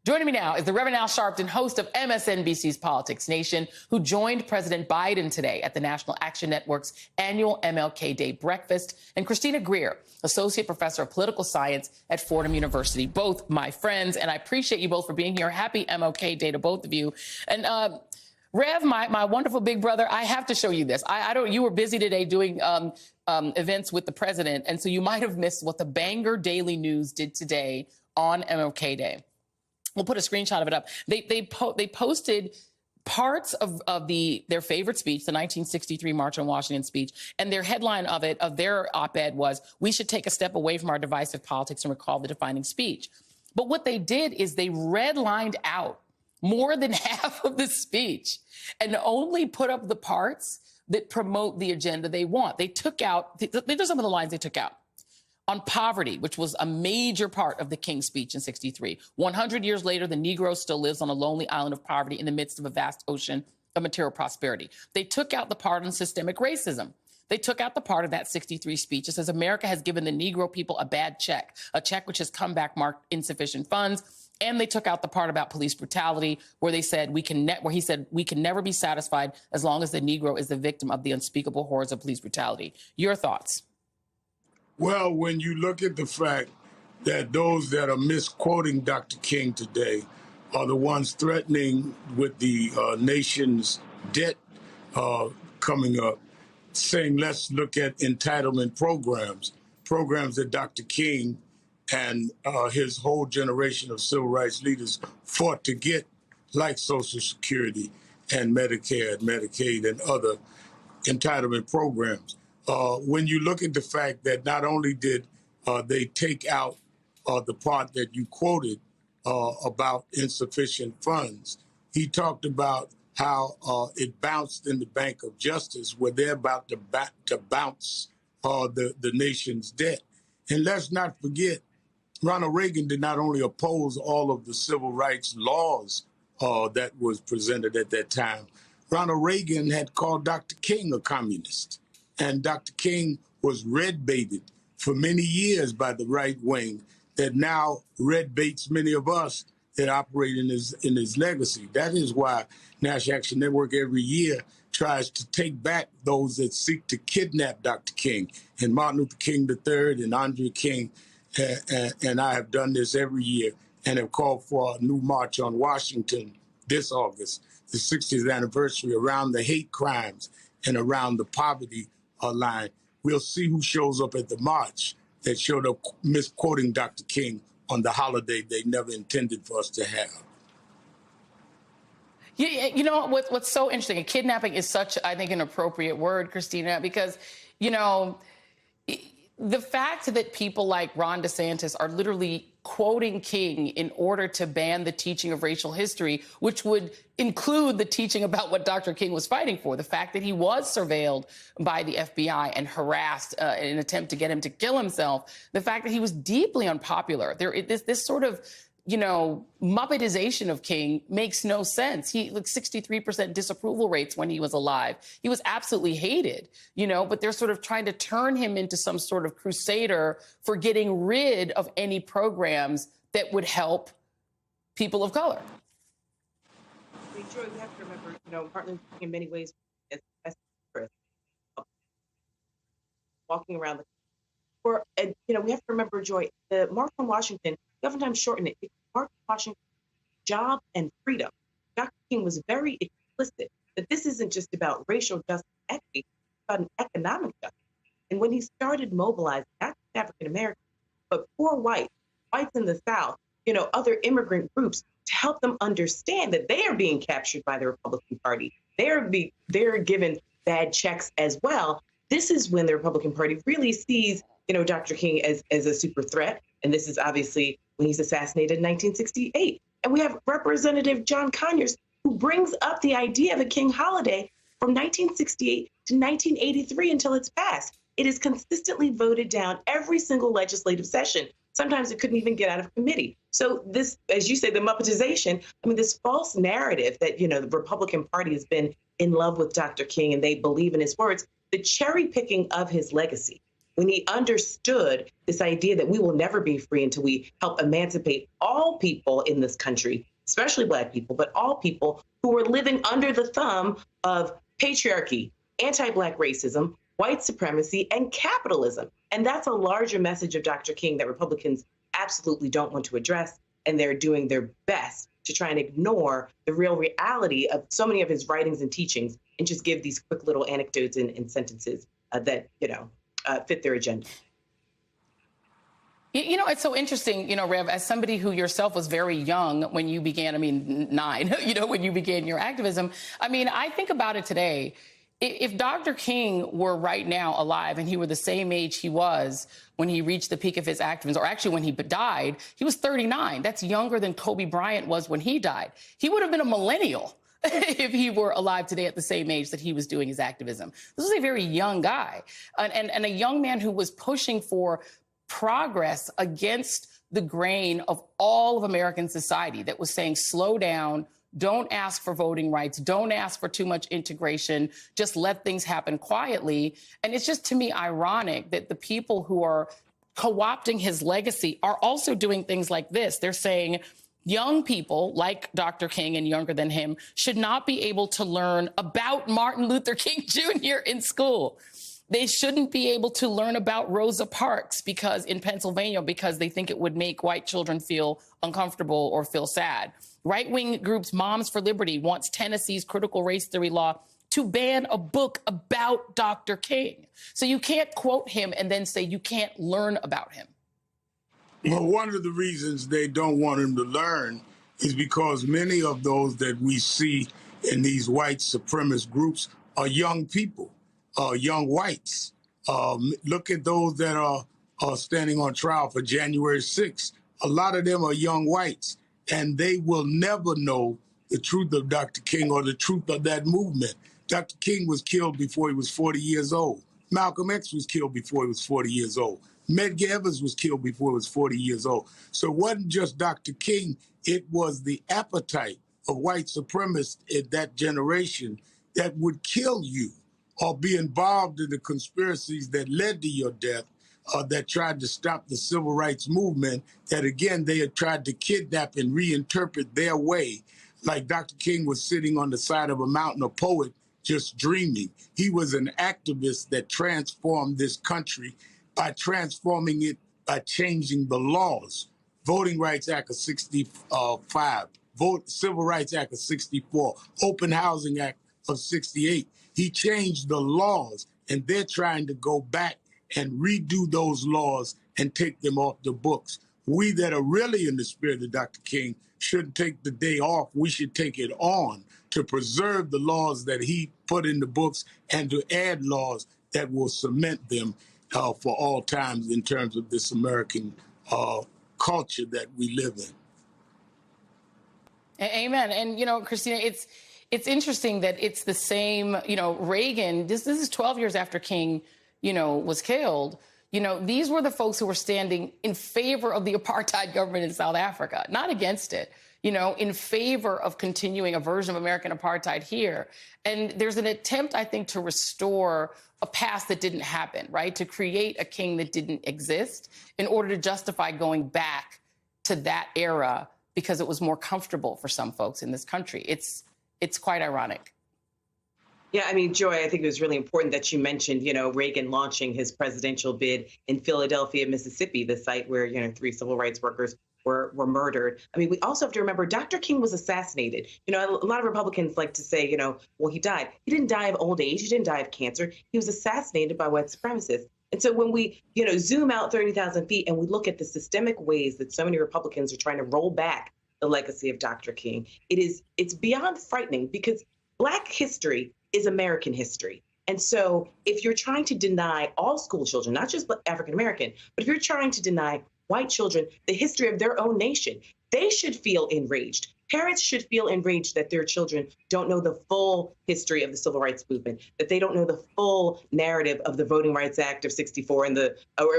Joining me now is the Reverend Al Sharpton, host of MSNBC's Politics Nation, who joined President Biden today at the National Action Network's annual MLK Day breakfast, and Christina Greer, associate professor of political science at Fordham University. Both my friends, and I appreciate you both for being here. Happy MLK Day to both of you. And Rev, my wonderful big brother, I have to show you this. You were busy today doing events with the president, and so you might have missed what the Bangor Daily News did today on MLK Day. We'll put a screenshot of it up. They posted parts of their favorite speech, the 1963 March on Washington speech, and their headline of their op-ed was, "We should take a step away from our divisive politics and recall the defining speech." But what they did is they redlined out more than half of the speech and only put up the parts that promote the agenda they want. They took out, these are some of the lines they took out. On poverty, which was a major part of the King's speech in 63. 100 years later, the Negro still lives on a lonely island of poverty in the midst of a vast ocean of material prosperity. They took out the part on systemic racism. They took out the part of that 63 speech that says America has given the Negro people a bad check, a check which has come back marked insufficient funds. And they took out the part about police brutality, where he said we can never be satisfied as long as the Negro is the victim of the unspeakable horrors of police brutality. Your thoughts? Well, when you look at the fact that those that are misquoting Dr. King today are the ones threatening with the nation's debt coming up, saying let's look at entitlement programs that Dr. King and his whole generation of civil rights leaders fought to get, like Social Security and Medicare and Medicaid and other entitlement programs. When you look at the fact that not only did they take out the part that you quoted about insufficient funds, he talked about how it bounced in the Bank of Justice, where they're about to bounce the nation's debt. And let's not forget, Ronald Reagan did not only oppose all of the civil rights laws that was presented at that time. Ronald Reagan had called Dr. King a communist. And Dr. King was red-baited for many years by the right wing that now red-baits many of us that operate in his legacy. That is why National Action Network every year tries to take back those that seek to kidnap Dr. King. And Martin Luther King III and Andre King and I have done this every year and have called for a new march on Washington this August, the 60th anniversary, around the hate crimes and around the poverty line. We'll see who shows up at the march that showed up misquoting Dr. King on the holiday they never intended for us to have. You know what's so interesting, and kidnapping is such, I think, an appropriate word, Christina, because, you know, the fact that people like Ron DeSantis are literally quoting King in order to ban the teaching of racial history, which would include the teaching about what Dr. King was fighting for, the fact that he was surveilled by the FBI and harassed in an attempt to get him to kill himself, the fact that he was deeply unpopular. This sort of, you know, Muppetization of King makes no sense. He like 63% disapproval rates when he was alive. He was absolutely hated, you know, but they're sort of trying to turn him into some sort of crusader for getting rid of any programs that would help people of color. Joy, we have to remember, you know, Martin Luther King in many ways is walking around you know, we have to remember, Joy, the March on Washington, we oftentimes shorten it. March on Washington, job and freedom. Dr. King was very explicit that this isn't just about racial justice and equity, it's about an economic justice. And when he started mobilizing, not just African Americans, but poor whites in the South, you know, other immigrant groups, to help them understand that they are being captured by the Republican Party. They're given bad checks as well. This is when the Republican Party really sees, you know, Dr. King as a super threat. And this is obviously when he's assassinated in 1968. And we have Representative John Conyers, who brings up the idea of a King holiday from 1968 to 1983 until it's passed. It is consistently voted down every single legislative session. Sometimes it couldn't even get out of committee. So this, as you say, the Muppetization, I mean, this false narrative that, you know, the Republican Party has been in love with Dr. King and they believe in his words, the cherry picking of his legacy when he understood this idea that we will never be free until we help emancipate all people in this country, especially Black people, but all people who were living under the thumb of patriarchy, anti-Black racism, white supremacy, and capitalism. And that's a larger message of Dr. King that Republicans absolutely don't want to address, and they're doing their best to try and ignore the real reality of so many of his writings and teachings and just give these quick little anecdotes and sentences that, fit their agenda. You know, it's so interesting, Rev, as somebody who yourself was very young when you began, 9, when you began your activism. I think about it today. If Dr. King were right now alive and he were the same age he was when he reached the peak of his activism, or actually when he died, he was 39. That's younger than Kobe Bryant was when he died. He would have been a millennial if he were alive today at the same age that he was doing his activism. This was a very young guy and a young man who was pushing for progress against the grain of all of American society that was saying, slow down, don't ask for voting rights, don't ask for too much integration, just let things happen quietly. And it's just, to me, ironic that the people who are co-opting his legacy are also doing things like this. They're saying young people like Dr. King and younger than him should not be able to learn about Martin Luther King Jr. in school. They shouldn't be able to learn about Rosa Parks in Pennsylvania because they think it would make white children feel uncomfortable or feel sad. Right-wing groups Moms for Liberty wants Tennessee's critical race theory law to ban a book about Dr. King. So you can't quote him and then say you can't learn about him. Well, one of the reasons they don't want him to learn is because many of those that we see in these white supremacist groups are young people, young whites. Look at those that are standing on trial for January 6th. A lot of them are young whites, and they will never know the truth of Dr. King or the truth of that movement. Dr. King was killed before he was 40 years old. Malcolm X was killed before he was 40 years old. Medgar Evers was killed before he was 40 years old. So it wasn't just Dr. King, it was the appetite of white supremacists in that generation that would kill you or be involved in the conspiracies that led to your death, that tried to stop the civil rights movement, that again, they had tried to kidnap and reinterpret their way. Like Dr. King was sitting on the side of a mountain, a poet, just dreaming. He was an activist that transformed this country by transforming it, by changing the laws. Voting Rights Act of 65, Civil Rights Act of 64, Open Housing Act of 68. He changed the laws, and they're trying to go back and redo those laws and take them off the books. We that are really in the spirit of Dr. King shouldn't take the day off. We should take it on to preserve the laws that he put in the books and to add laws that will cement them for all times in terms of this American culture that we live in. Amen. And, Christina, it's interesting that it's the same, Reagan, this is 12 years after King, was killed. These were the folks who were standing in favor of the apartheid government in South Africa, not against it, in favor of continuing a version of American apartheid here. And there's an attempt, I think, to restore a past that didn't happen, right? To create a king that didn't exist in order to justify going back to that era because it was more comfortable for some folks in this country. It's quite ironic. Yeah, Joy, I think it was really important that you mentioned, Reagan launching his presidential bid in Philadelphia, Mississippi, the site where, 3 civil rights workers were murdered. We also have to remember Dr. King was assassinated. A lot of Republicans like to say, well, he died. He didn't die of old age. He didn't die of cancer. He was assassinated by white supremacists. And so when we, zoom out 30,000 feet and we look at the systemic ways that so many Republicans are trying to roll back the legacy of Dr. King, it's beyond frightening because Black history is American history. And so if you're trying to deny all school children, not just African-American, but if you're trying to deny white children the history of their own nation, they should feel enraged. Parents should feel enraged that their children don't know the full history of the civil rights movement, that they don't know the full narrative of the Voting Rights Act of 64 and of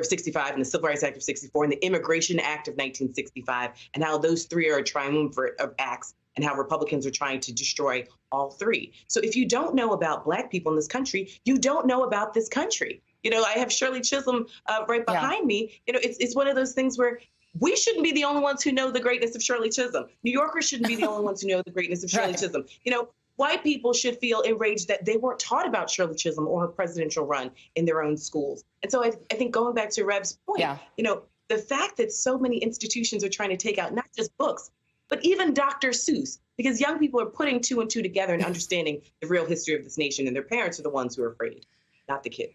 65 and the Civil Rights Act of 64 and the Immigration Act of 1965, and how those 3 are a triumvirate of acts and how Republicans are trying to destroy all 3. So if you don't know about Black people in this country, you don't know about this country. You know, I have Shirley Chisholm right behind me. You know, it's one of those things where we shouldn't be the only ones who know the greatness of Shirley Chisholm. New Yorkers shouldn't be the only ones who know the greatness of Shirley Chisholm. You know, white people should feel enraged that they weren't taught about Shirley Chisholm or her presidential run in their own schools. And so I think going back to Rev's point, you know, the fact that so many institutions are trying to take out not just books, but even Dr. Seuss, because young people are putting two and two together and understanding the real history of this nation, and their parents are the ones who are afraid, not the kid.